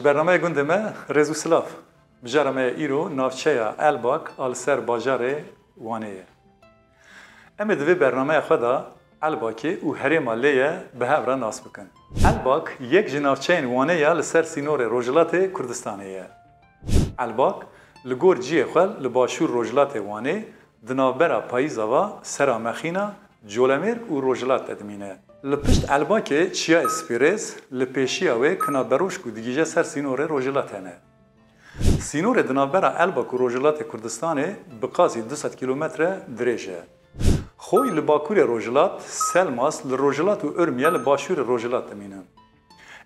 برنامه گنده ما رزو سلاف بجرمه ایرو نافچه الباک آل سر باجار وانه اما دوی برنامه خدا الباکی و هریم لیه به هفره ناس بکن الباک یک جنافچه وانه لسر سینور روجلات کردستانه الباک لگور جیه خل لباشور روجلات وانه دنابرا پاییزا و سرامخینا جولمیر و روجلات ادمینه لپشت الباکه چیا اسپیرز لپیشیا و کنابروش کو دیگه سر سینور روجلات هنه سینور دنابرا الباک و روجلات کردستانه بقاسی 200 کیلومتر دریجه خوی لباکور روجلات سلماس لروجلات و ارمیه لباشور روجلات دمینه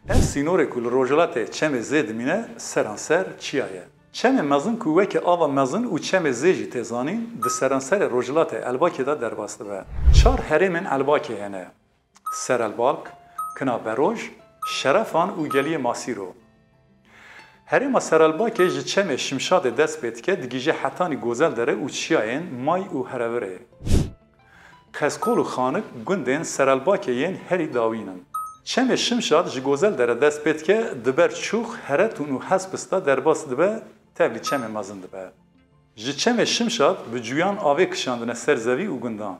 اف سینور کو لروجلات چم زید دمینه سرانسر چیایه چم مزن کوه که آوا مزن و چم زیجی تزانین د سرانسر روجلات الباکی دا درباسته به چار هرمن الباکی هنه سر البالک کنابروج شرفان و گلی ماسیرو هرما سر الباکی جه چم شمشاد دست بید که دیگه حتانی گوزل داره و چیاین مای و هروره خسکول و خانک گندین سر الباکیین هری داوینن چم شمشاد جه گوزل داره دست بید که دبر چوخ هرتون و حسبستا درباس دبه تبلی چم مزن دبه جه چم شمشاد به جویان آوه کشاندنه سر زوی و گندان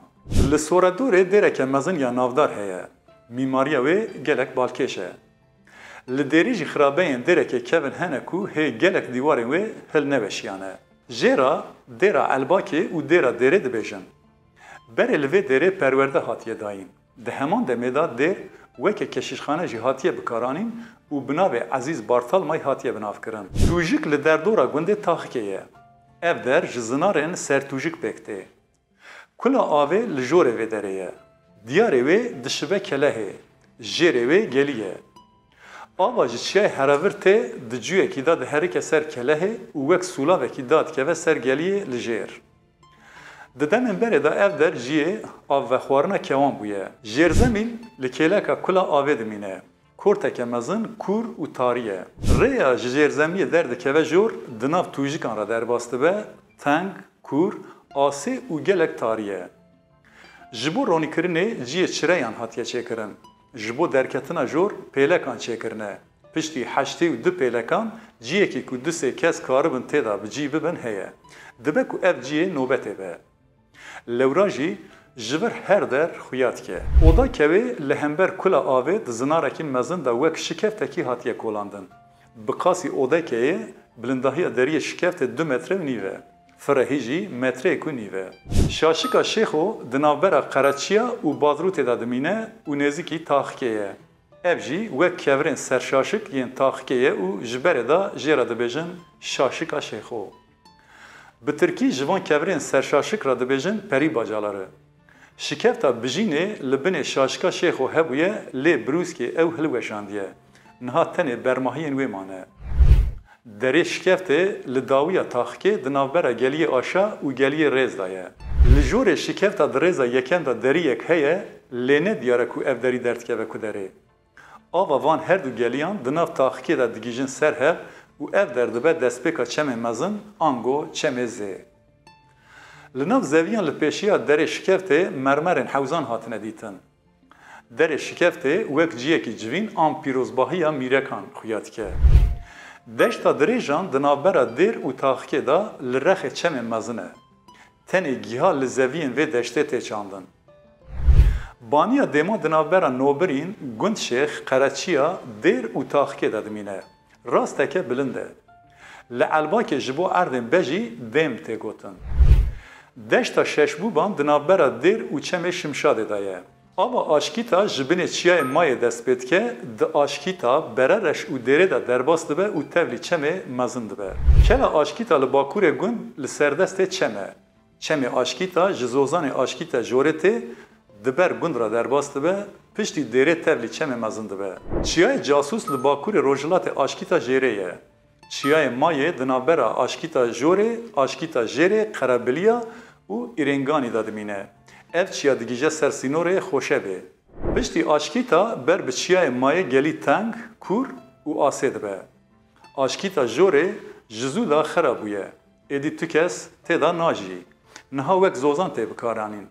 لسوره دوره دیره که مزن یا نافدار هیه میماریه و گلک بالکشه لدیری جی خرابه این دیره که کون هنه کو هی گلک دیواره و هل نوشیانه جیرا دیره الباکی و دیره دبیجن بره لوی دیره پرورده هاتیه داین ده همان دمیده دیر وکه کشیشخانه جی هاتیه بکارانین و بناوه عزیز بارتال مای هاتیه بناف کرن توجیک لدردورا گنده تاخکیه اف در جزنارن سر توجیک بکته کلا آوه لجوره و دریه دیاره و دشبه کلهه جیره و گلیه آوا جیچیه هراورته دجوه کی داد هرک سر کلهه و وک سولاوه کی داد که و سر گلیه لجیر ددمن بره دا اف در جیه آو خوارنا کوان بویه جیر زمین لکیلکا کلا آوه دمینه کورتک مزن کور و تاریه ریا جیر زمین درد که و جور دناف توجیکان را در باسته به تنگ کور آسی و گلک تاریه جبو رونی کرنه جیه چرایان هاتیه چه کرن جبو درکتنا جور پیلکان چه کرنه پشتی حشتی و دو پیلکان جیه که که دو سه کس کاربن تیدا بجی ببن هیه دبه که اف جیه نوبته به لوراجی جبر هر در خویات که اودا کوی لهمبر کلا آوه دزنارکی مزن دا وک شکفتکی هاتیه کولاندن بقاسی اودا که بلندهی دریه شکفت 2 متر نیوه فرهیجی متره کو نیوه شاشکا شیخو دنابرا قراچیا و بازروت دادمینه و نزیکی تاخکیه افجی وک کورن سرشاشک ین تاخکیه و جبر دا جیرا دبیجن شاشکا شیخو به ترکی جوان کورن سرشاشک را دبیجن پری باجالاره شکفتا بجینه لبن شاشکا شیخو هبویه لی بروسکی او هلوشاندیه نها تنه برماهین ویمانه دری شکفته لداویه تاخکی دنابرا گلیه آشا و گلیه ریز دایه لجور شکفتا دریزا یکم دا دری یک هیه لینه دیاره کو اف دری درد که وکو داره آوا وان هر دو گلیان دناف تاخکی دا دگیجن سر هف و اف درده به دستپیکا چم مزن آنگو چم زی لناف زویان لپیشیا دری شکفته مرمرن حوزان هاتنه دیتن دری شکفته وک جیه کی جوین آن پیروزباهی میرکان خویاد که دشتا دریجان دنابرا دیر و تاخکی دا لرخ چم مزنه تنی گیها لزوین و دشته تیچاندن بانیا دیما دنابرا نوبرین گند شیخ قراچیا دیر و تاخکی دا دمینه راستکه بلنده لعلباک جبو اردن بجی دیم تیگوتن دشتا ششبوبان دنابرا دیر و چم شمشاده دایه اما آشکیتا جبنه چیای مای دست بید که ده آشکیتا بررش و دیره ده درباس دبه و تولی چمه مزن دبه کلا آشکیتا لباکور گون لسردست چمه آشکیتا جزوزان آشکیتا جورته دبر گون را درباس دبه پشتی دیره تولی چمه مزن دبه چیای جاسوس لباکور روجلات آشکیتا جیره چیای مای دنابرا آشکیتا جوره آشکیتا جیره قرابلیا و ایرنگانی دادمینه اف چیا دیگه سر سینوره خوشه به پشتی آشکیتا بر به چیای مایه گلی تنگ کور و آسید به آشکیتا جوره جزودا خرابویه ایدی تو کس تیدا ناجی نها وک زوزان تی بکارانین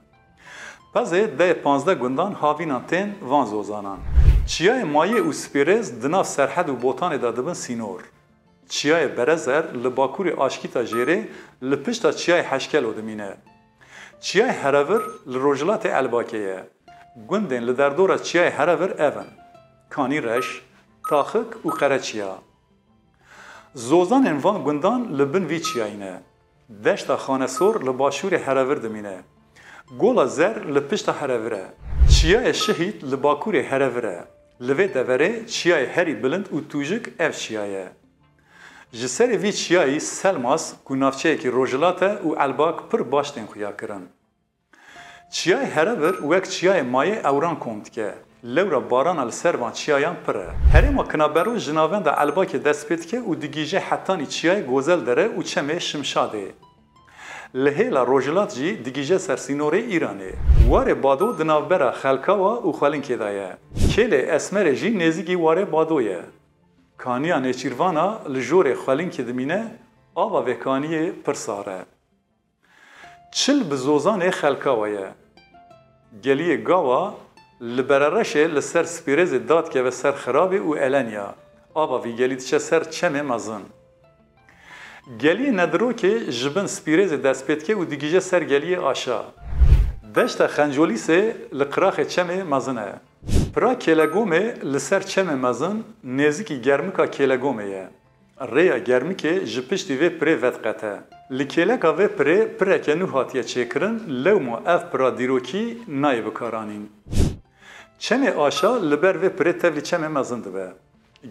پس ده 15 گندان هاوینان تین وان زوزانان Çiyayê mayê û spêrez di nav serhed û botanê de dibin sînor. Çiyayê berezer li bakurê aşkîta jêrê li pişta çiyayê heşkelo dimîne. Çiyayê herevir li rojhilatê Elbakê ye. Gundên li derdora çiyayê herevir ev in: Kanî reş, taxik û qereçiya. Zozanên van gundan li bin vî çiyayî ne. Deşta Xanesor li başûrê herevir dimîne. Gola zer li pişta herevir e. Çiyayê şihîd li bakurê herevir e. Li vê deverê çiyayê herî bilind û tûjik ev çiya ye. Ji serê vî çiyayî Selmas ku navçeyekî rojhilat e û Elbak pir baş tên xuya kirin. Çiyayê herevir wek çiyayê mayê ewran kom dike. Lewra barana li ser van çiyayan pir e. Herêma Kinabero ji navenda Elbakê dest pê dike û digîje hetanî çiyayê gozel dere û çemê Şimşadê. Li hêla rojhilat jî digîje ser sînorê Îranê. Warê bado di navbera Xelkawa û Xwelinkê de ye. Kêlê Esmerê jî nêzîkî warê bado ye. Kaniya Nêçîrvana li jorê Xwelinkê dimîne, ava vê kaniyê pir sar e. Çil bi zozanê Xelkawa ye. Geliyê Gawa li berereşê li ser spîrêzê dadkeve ser xirabê û elenya. Ava vî gelî diçe ser çemê mezin. Geliyê Nedirokê ji bin spîrêzê dest pê dike û digîje ser geliyê aşa. Deşta Xencolîsê li qiraxê çemê mezin e. Pira Kêlegomê li ser çemê mezin nêzîkî germika Kêlegomê ye. Rêya germikê ji piştî vê pirê vedqete. Li kêleka vê pirê pireke nû hatiye çêkirin, lewma ev pira dîrokî nayê bikaranîn. Çemê aşa li ber vê pirê tevlî çemê mezin dibe.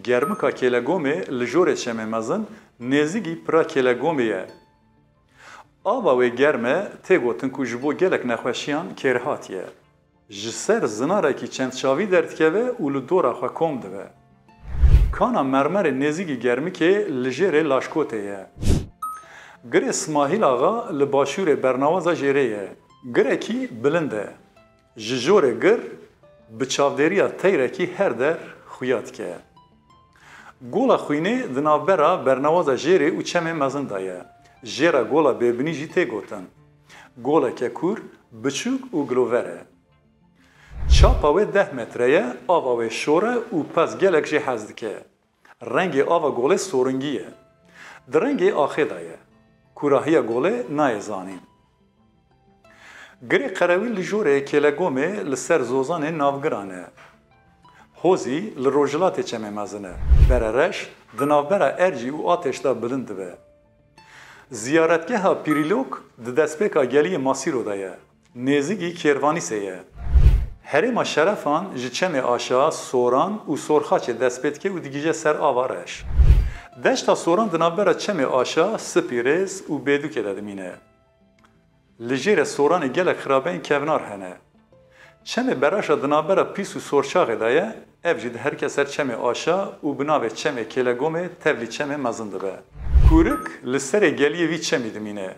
Germika Kêlegomê li jorê çemê mezin nêzîkî pira Kêlegomê ye. Ava wê germe tê gotin ku ji bo gelek nexweşiyan kêrhatiye. Ji ser zinarekî çendçavî derdikeve û li dora xwe kom dibe. Kana mermerê nêzîkî germikê li jêrê Laşkotê ye. Girê Smahîl axa li başûrê Bernawaza jêrê ye. Girekî bilind e. Ji jorê gir bi çavdêriya teyrekî her der xuya dike. Gola xwînê di navbera Bernawaza jêrê û çemê mezin de ye. Jêra gola bêbinî jî tê gotin. Goleke kûr, biçûk û gilover e. Çapa wê 10 metre ye, ava wê şor e û pez gelek jê hez dike. Rengê ava golê soringî ye. Di rengê axê de ye. Kurahiya golê nayê zanîn. Girê qerewî li jorê Kêlegomê li ser zozanê navgiran e. Hozî li rojhilatê çemê mezin e. Berereş di navbera Ercî û Atêş de bilind dibe. Ziyaretgeha Pîrîlok di destpêka geliyê Masîro de ye. Nêzîkî Kêrvanîsê ye. Herêma Şerefan ji çemê aşa Soran û Sorxaçê dest pê dike û digîje ser ava reş. Deşta Soran di navbera çemê aşa Spîrêz û Bêdûkê de dimîne. Li jêrê Soranê gelek xirabeyên kevnar hene. Çemê Bereşa di navbera Pîs û Sorçaxê de ye, ev jî diherike ser çemê aşa û bi navê çemê Kêlegomê tevlî çemê mezin dibe. Kûrik li serê geliyê vî çemî dimîne.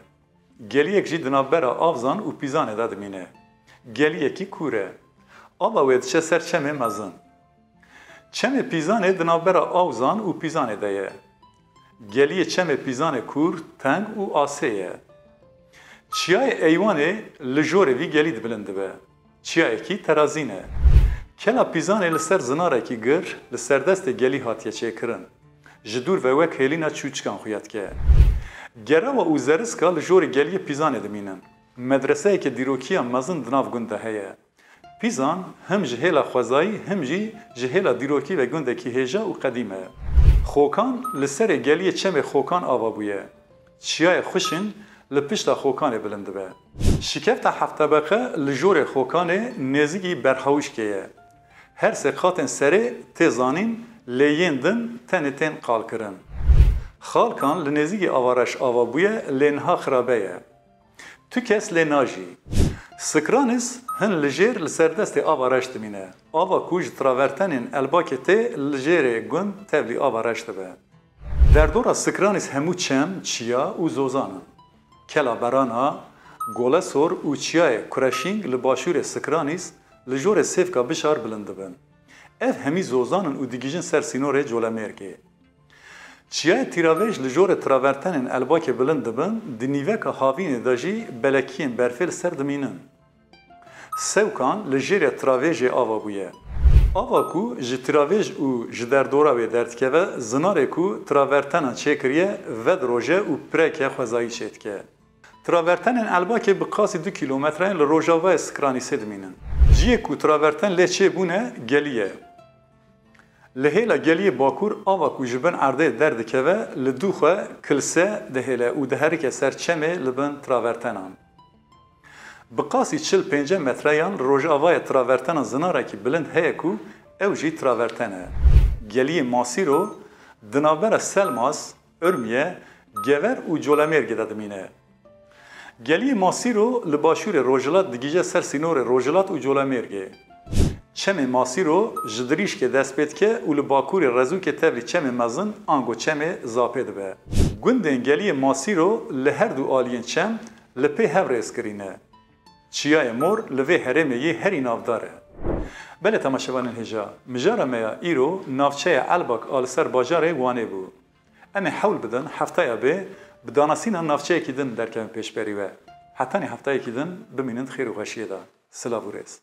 Geliyek jî di navbera Avzan û Pîzanê de dimîne. Geliyekî kûr e. Ava wê diçe ser çemê mezin. Çemê Pîzanê di navbera Awzan û Pîzanê de ye. Geliyê çemê Pîzanê kûr, teng û asê ye. Çiyayê Eywanê li jorê vî gelî dibilind dibe. Çiyayekî terazîn e. Kela Pîzanê li ser zinarekî gir, li serdestê gelî hatiye çêkirin. Ji dûr ve wek hêlîna çûçikan xuya dike. Gerava û zeriska li jorê geliyê Pîzanê dimînin. Medreseyeke dîrokiya mezin di nav gund de heye. Pîzan him ji hêla xwezayî, him jî ji hêla dîrokî ve gundekî hêja û qedîm e. Xokan li serê geliyê çemê Xokan ava bûye. Çiyayê xwişin li pişta Xokanê bilind dibe. Şikefta heftebeqe li jorê Xokanê nêzîkî berhewişkê ye. Her sê xatên serê tê zanîn, lê yên din tenê tên qalkirin. Xalkan li nêzîkî avareş ava bûye, lê niha xirabe ye. Tu kes lê najî. Sikranis hin li jêr li serdestê ava reş dimîne. Ava ku ji travertenên Elbakê tê li jêrê gund tevlî ava reş dibe. Derdora Sikranis hemû çem, çiya û zozan in. Kela berana, golesor û çiyayê Kureşîng li başûrê Sikranis li jorê sêvka bişar bilind dibin. Ev hemî zozan in û digîjin ser sînorê Colemêrgê. Çiyayê Tîravêj li jorê travertenên Elbakê bilind dibin, di nîveka havînê de jî belekiyên berfê li ser dimînin. Sewkan li jêrê Travêjê ava bûye. Ava ku ji travêj û ji derdora wê derdikeve, zinarê ku travertenan çêkiriye ved roje û pireke xwezayî çêdike. Travertenên Elbakê bi qasî 2 kilometreyn li Rojavayê Skranîsê dimînin. Ciyê ku traverten lê çêbûne gelî ye. Li hêla geliyê Bakur ava ku ji bin erdê derdikeve li dû xwe kilse dihêle û diherike ser çemê li bin travertenan. Bi qasî 45 metreyan li Rojavayê travertena zinarekî bilind heye ku ew jî traverten e. Geliyê Masîro di navbera Selmas, Urmiye, Gever û Colemêrgê de dimîne. Geliyê Masîro li başûrê Rojhilat digîje ser sînorê Rojhilat û Colemêrgê. Çemê Masîro ji dirîşkê dest pê dike û li Bakurê Rezûkê tevlî çemê mezin ango çemê zapê dibe. Gundên geliyê Masîro li her du aliyên çem li pê hev rêzkirîne. Çiyayê mor li vê herêmê yê herî navdar e. Belê temaşevanên hêja, mijara me ya îro navçeya Elbak a li ser bajarê Wanê bû. Em ê hewl bidin heftaya bê bi danasîna navçeyekî din derkevin pêşberî we. Hetanî heftayekî din bimînin xêr û xweşiyê da. Silav û rêz.